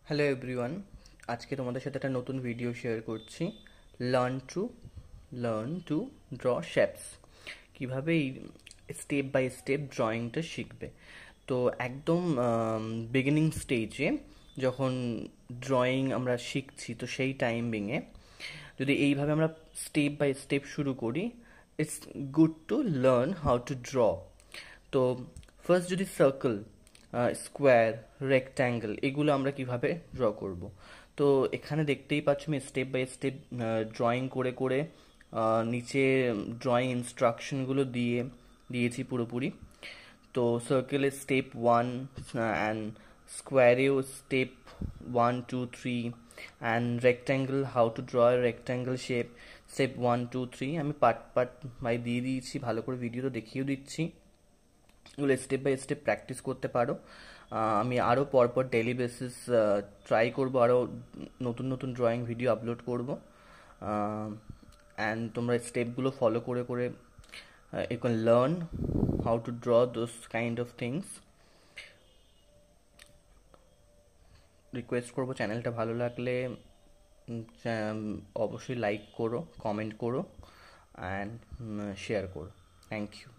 Hello everyone, আজকে তোমাদের সাথে একটা নতুন ভিডিও শেয়ার করছি। Learn to learn to draw shapes. কীভাবে এই স্টেপ বাই স্টেপ ড্রয়িংটা শিখবে। তো একদম বিগিনিং স্টেজে যখন ড্রয়িং আমরা শিখছি, তো সেই টাইমিংয়ে যদি এইভাবে আমরা স্টেপ বাই স্টেপ শুরু করি, it's good to learn how to draw. তো ফার্স্ট যদি সার্কেল, স্কোয়ার, রেক্ট্যাঙ্গেল এগুলো আমরা কিভাবে ড্র করব। তো এখানে দেখতেই পাচ্ছ আমি স্টেপ বাই স্টেপ ড্রয়িং করে করে নিচে ড্রয়িং ইনস্ট্রাকশনগুলো দিয়েছি পুরোপুরি। তো সার্কেলে স্টেপ 1 অ্যান্ড স্কোয়ারেও step 1 2 3 and rectangle how to draw rectangle shape step 1 2 3 আমি পার্ট পার্ট বাই দিয়ে দিয়েছি, ভালো করে ভিডিওটা দেখিয়েও দিচ্ছি। এগুলো স্টেপ বাই স্টেপ প্র্যাকটিস করতে পারো। আমি আরও পরপর ডেইলি বেসিস ট্রাই করব, আরও নতুন নতুন ড্রয়িং ভিডিও আপলোড করব। অ্যান্ড তোমরা স্টেপগুলো ফলো করে করে you can learn how to draw those kind of things. Request করবো চ্যানেলটা ভালো লাগলে অবশ্যই লাইক করো, কমেন্ট করো অ্যান্ড শেয়ার করো। Thank you.